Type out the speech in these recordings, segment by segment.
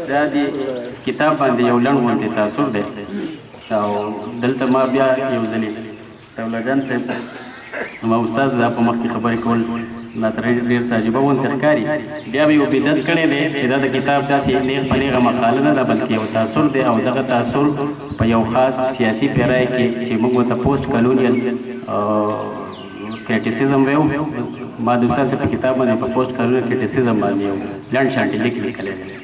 دا دې کتاب باندې یو لنډ غوندې تاثر دی او دلته ما بیا یو ځلې طاوله جان صاحب ما استاد دا په مخ کې خبرې کول راته ډېر عجیبه غوندې ښکاري بیا به یو بدعت کړی دی چې دا د کتاب داسې نیغ په نیغه مقاله نه ده بلکې یو تاثر دی او دغه تاثر په یو خاص سیاسي پیرای کې چې موږ ورته پوسټ کالونیل کرټیسیزم ویو ما د استاد صاحب په کتاب باندې په پوسټ کالونیل کرټیسیزم باندې یو لنډ شانټې لیک لیکلی دی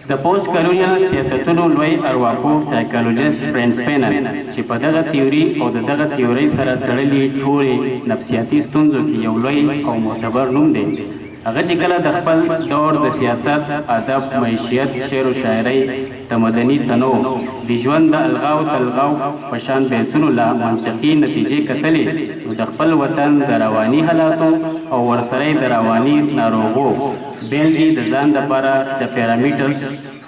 د پوسټ کالونیل سیاستونو لوی ارواپوه سایکالوجست فرانس فینن چې په دغه تیوري او د دغه تیورۍ سره تړلي ټولې نفسیاتي ستونزو کې یو لوی او معتبر نوم دی هغه چې کله د خپل دور د سیاست ادب معیشت شعر و شاعرۍ تمدني تنوع د ژوند د الغاو تلغاو په شان بحثونو له منطقي نتیجې کتلې نو د خپل وطن د رواني حالاتو او ورسره د رواني ناروغو بیلګې د ځان دپاره د پیرامیټر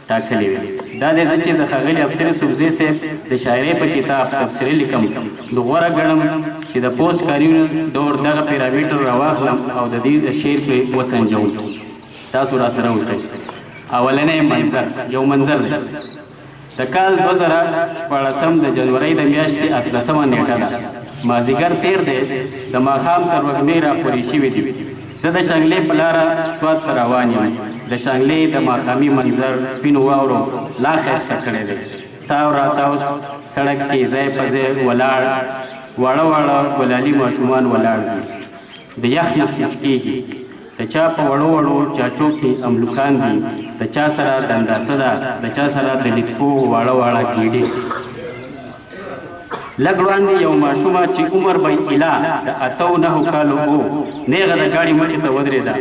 ټاکلې وې دا دی زه چې د ښاغلي افسر سبزي صاحب د شاعرۍ په کتاب تبصرې لیکم نو غوره ګڼم چې د پوسټ کالونیل دور دغه پیرامیټر راواخلم او د دې د شعر پرې وسنجوم تاسو راسره اوسئ اولنی منظر یو منظر دی د کال 2014 د جنورۍ د میاشتې 18مه نیټه ده مازدیګر تیر دی د ماښام تر وږمې راخورې شوي دي زه د شانګلې په لاره سوات ته روان یم د شانګلې د ماښامي منظر سپینو واورو لا ښایسته کړی دی تاو راتاو سړک کې ځای په ځای ولاړ واړه واړه ګلالي ماشومان ولاړ دي د یخ مخکش کېږي د چا په وړو وړو چاچو کې املوکان دي د چا سره دنداسه ده د چا سره د لیکپو واړه واړه ګیډې لږ وړاندې یو ماشومه چې عمر به اله د 8-9 کالو و نیغه د ګاډي مخې ته ودرېده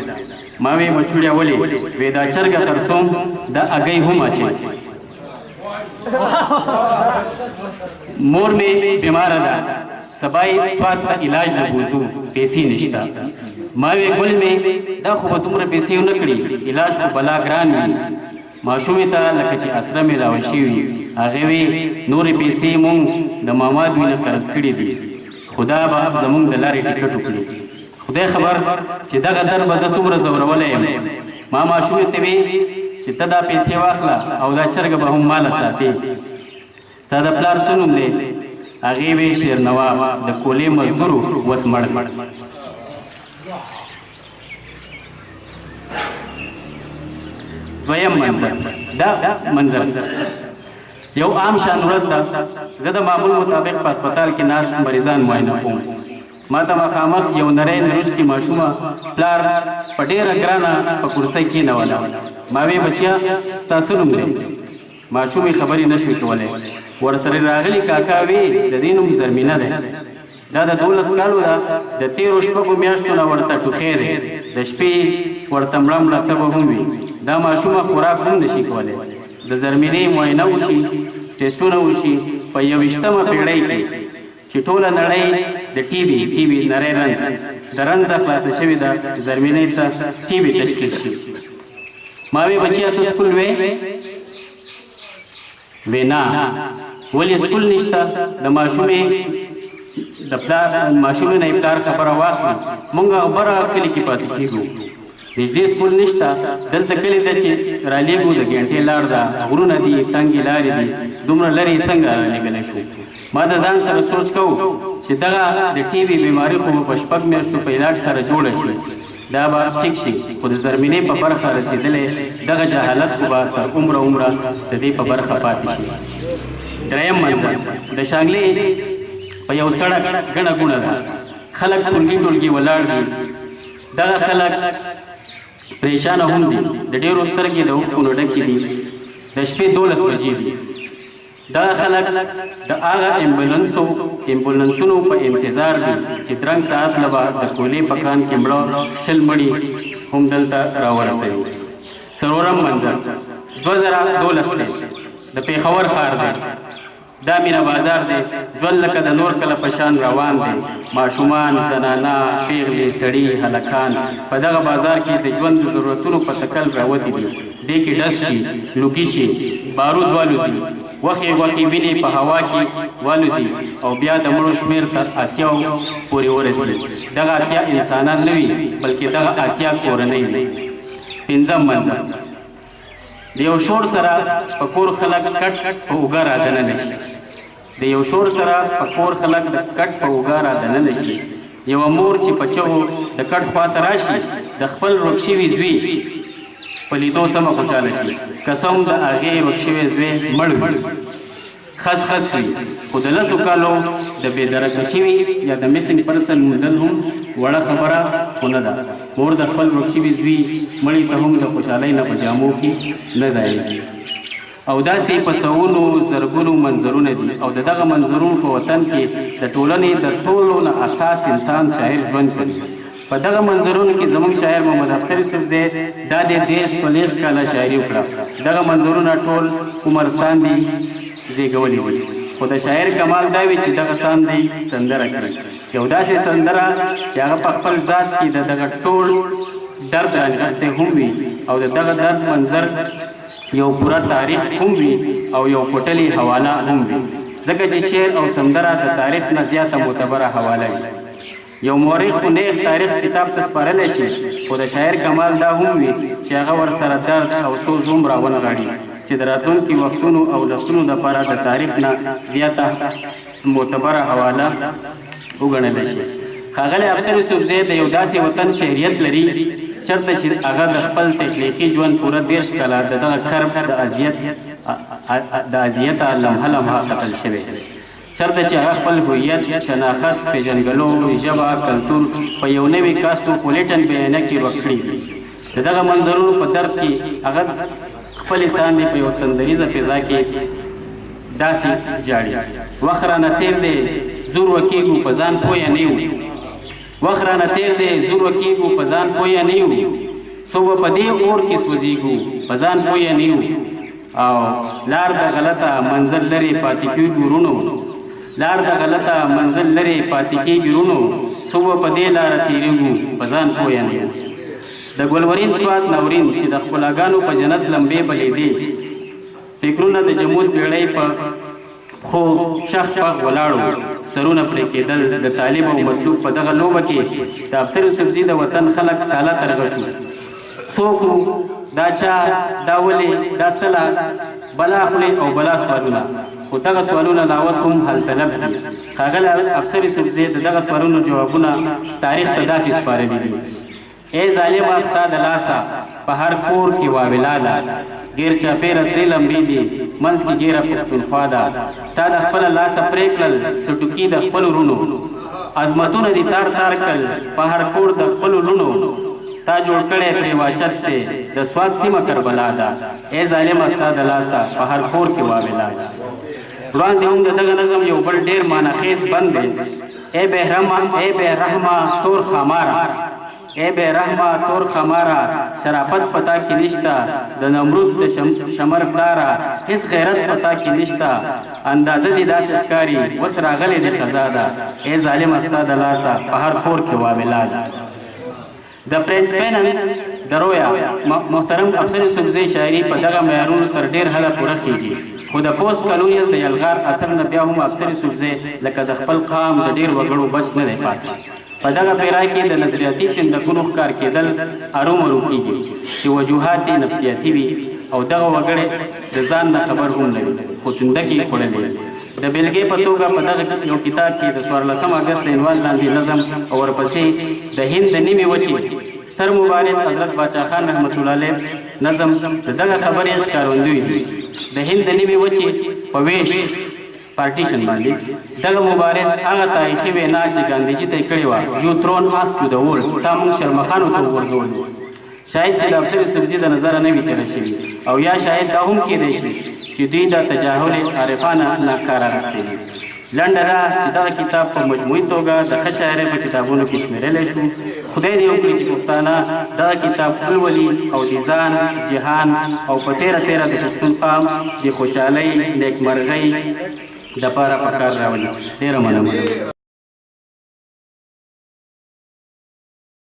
ما وې بچوړیا ولې وې دا چرګه خرڅوم د اګۍ هم اچي مور مې بیماره ده سبا یې سوات ته علاج نه بوځو پیسې نشته ما وې ګل مې دا خو به دومره پیسې ونه کړي علاج خو بلا ګران وي ماشومې ته لکه چې اسره میلاوه شوي هغې وې نورې پیسې مونږ د ماما دوی نه قرض کړي دي خدا به زمونږ د لارې ټکټ وکړي خدای خبر چې دغه در به زه څومره ځورولی یم ما ماشومې ته وې چې ته دا پیسې واخله او دا چرګه به هم ماله ساتې ستا د پلار څه نوم دی هغې وې شیر نواب د کولې مزدورو وس مړ دویم منظر دا منظر یو عام شان ورځ ده زه د معمول مطابق په هسپتال کې ناست مریضان معاینه کوم ما ته مخامخ یو نری نروشکي ماشومه پلار په ډېره ګرانه په کرسۍ کېنوله ما وې بچیا ستا څه نوم دی ماشومې خبرې نه شوې کولی ورسره راغلي کاکا وې د دې نوم زرمینه دی دا د 12 کالو ده د 13 میاشتو نه ورته ټوخی دی د شپې ورته مړه مړه تبه هم وي دا ماشومه خوراک هم نشي کولی د زرمینې معاینه وشي ټیسټونه وشي په 21مه پېړۍ کې چې ټوله نړۍ د ټي بي نری رنځ د رنځه خلاصه شوې ده زرمینې ته ټي بي تشخیص شي ما وې بچیا ته سکول وې نه ولې سکول نشته د ماشومې د پلار ماشومې نه پلار خبره واخلي مونږ خبره کلي کې پاتې کېږو نږدې سکول نشته دلته کلي ته چې رالیږو د ګنټې لار ده غرونه دي تنګې لارې دي دومره لرې څنګه رالیږلی شو ما د ځان سره سوچ کوو چې دغه د ټي بي بیماري خو په 6 میاشتو په علاج سره جوړه شي دا به ټیک شي خو د زرمینې په برخه رسېدلی دغه جهالت خو به تر عمره د دې په برخه پاتې شي دریم منظر د شانګلې په یو سړک ګڼه ګوڼه ده خلک ټولګي ولاړ دي دغه خلک پریشانه هم دي د ډېرو سترګې د اوښکو نه ډکې دي د شپې 12 بجې دي دغه خلک د هغه امبولانسونو په انتظار دي چې درنګ ساعت له به د کولې په کان کې مړه 20 مړي هم دلته راورسوي څلورم منظر 2012 دی د پېښور ښار دی دا مینه بازار دی ژوند لکه د نور کله په شان روان دی ماشومان زنانه پیغلې سړي هلکان په دغه بازار کې د ژوند د ضرورتونو په تکل راوتي دي دې کې ډز شي لوګي شي بارود والوزي وخې وینې په هوا کې والوزي او بیا د مړو شمېر تر 80 پورې ورسي دغه 80 انسانان نه وي بلکې دغه 80 کورنۍ وي پنځم منظر د یو شور سره په کور خلک کټ په اوږه رادننه شي د یو شور سره په کور خلک د کټ په اوږه رادننه شي یوه مور چې په چغو د کټ خواته راشي د خپل ورک شوي زوی په لیدو سمه خوشحاله شي که څه هم د هغې ورک شوی زوی مړ وي خس خس وي خو د لسو کالو د بېدرکه شوي یا د مسنګ پرسن موندل هم وړه خبره خو نه ده مور د خپل ورک شوي زوی مړي ته هم د خوشحالۍ نه په جامو کې نه ځایږي او داسې په سوونو زرګونو منظرونه دي او د دغه منظرونو په وطن کې د ټولنې د ټولو نه اساس انسان شاعر ژوند کوي په دغه منظرونو کې زموږ شاعر محمد افسر یوسفزی دا د 30 کاله شاعري وکړه دغه منظرونه ټول عمر ساندي زیږولي وي خو د شاعر کمال دا وي چې دغه ساندي سندره کړي یو داسې سندره چې هغه په خپل ذات کې د دغه ټول درد رانغښتی هم وي او د دغه درد منظر یو پوره تاریخ هم وي او یو پټلې حواله هم وي ځکه چې شعر او سندره د تاریخ نه زیاته معتبره حواله وي یو مورخ خو نیغ تاریخ کتاب ته سپارلی شي خو د شاعر کمال دا هم وي چې هغه ورسره درد او سوز هم راونغاړي چې د راتلونکي وختونو او نسلونو دپاره د تاریخ نه زیاته معتبره حواله وګڼلی شي ښاغلی افسر یوسفزی د یو داسې وطن شعریت لري چېرته چې هغه د خپل تخلیقي ژوند پوره 30 کاله د دغه کرب د اذیته لمحه لمحه قتل شوی چېرته چې هغه خپل هویت شناخت پېژنګلو ژبه کلتور په یو نوي کاسموپولیټن بیانیه کې ورک کړي دي د دغه منظرونو په درد کې هغه خپلې ساندې په یو سندریزه فضا کې داسې جاړي وخت رانه تېر دی زور وکېږو په ځان پویه نه یو وخت رانه تېر دی زور وکېږو په ځان پویه نه یو څو به په دې اور کې سوځېږو په ځان پویه نه یو او لار د غلطه منزل لرې پاتې کېږو ورونو لار د غلطه منزل لرې پاتې کېږي ورونو څو به په دې لاره تېرېږو په ځان پویه نه یو د ګلورین سوات ناورین چې د ښکلاګانو په جنت لمبې بلېدې فکرونه د جمود بیړۍ په خو شخ پخ ولاړو سرونه پرې کېدل د طالب او مطلوب په دغه لوبه کې د افسر یوسفزي د وطن خلک تاله ترغه شو څوک دا چا دا ولې دا سله بلا خولې او بلا سوالونه خو دغه سوالونه لا اوس هم حل طلب دي ښاغلی افسر یوسفزي د دغه سوالونو جوابونه تاریخ ته داسې سپارلي دي ای ظالمه ستا د لاسه په هر کور کې واویلا ده ګیر چاپېره سرې لمبې دي منځ کې ګیره پښتونخوا ده تا د خپله لاسه پرې کړل سټوکي د خپلو وروڼو عظمتونه دي تار تار کړل په هر کور د خپلو لوڼو تا جوړ کړی پرې وحشت دی د سوات سیمه کربلا ده ای ظالمه ستا د لاسه په هر کور کې واویلا ده وړاندې هم د دغه نظم یو بل ډېر معناخیز بند دی ای بېرحمه تور خماره ای بے رحمه تور خماره شرافت پتا کې نشته د نمرود د شمر پلاره هیڅ غیرت پتا کې نشته اندازه دې داسې ښکاري اوس راغلی د قضا ده ای ظالمه ستا د لاسه په هر کور کې واویلا ده د پرنس پینن درویا محترم افسر یوسفزي شاعري په دغه معیارونو تر ډېر حده پوره خیږي خو د پوسټ کالونیل د یلغار اثر نه بیا هم افسر یوسفزي لکه د خپل قام د ډېر وګړو بچ نه دی پاتې په دغه پیرای کې د نظریاتي تندکونو ښکار کېدل ارومرو کېږي چې وجوهات یې نفسیاتي وي او دغه وګړی د ځان نه خبر هم نه وي خو تندکې یې خوړلې د بېلګې په توګه په دغه یو کتاب کې د 14 اګست د عنوان لاندې نظم او ورپسې د هند د نیمې وچې ستر مبارز حضرت باچا خان رحمت الله علیه نظم د دغه خبرې ښکارندوی دي د هند د نیمې وچې په ویش پارټیشن باندې دغه مبارز هغه تاریخي وینا چې ګاندهجي ته یې کړې وه یو ترون اس ټو د ورلډ ستا موږ شرمخانو ته وغورځولو شاید چې د افسر یوسفزي د نظره نه وي تېره شوي او یا شاید دا هم کېدی شي چې دوی د تجاهل عارفانه نه کار اخیستی دي لنډه ده چې دغه کتاب په مجموعي توګه د ښه شاعرۍ په کتابونو کې شمېرلی شو خدای دې وکړي چې پښتانه دغه کتاب ولولي او د ځان جهان او په تېره تېره د پښتون قام د خوشحالۍ نیکمرغۍ دپاره په کار راولي ډېره مننه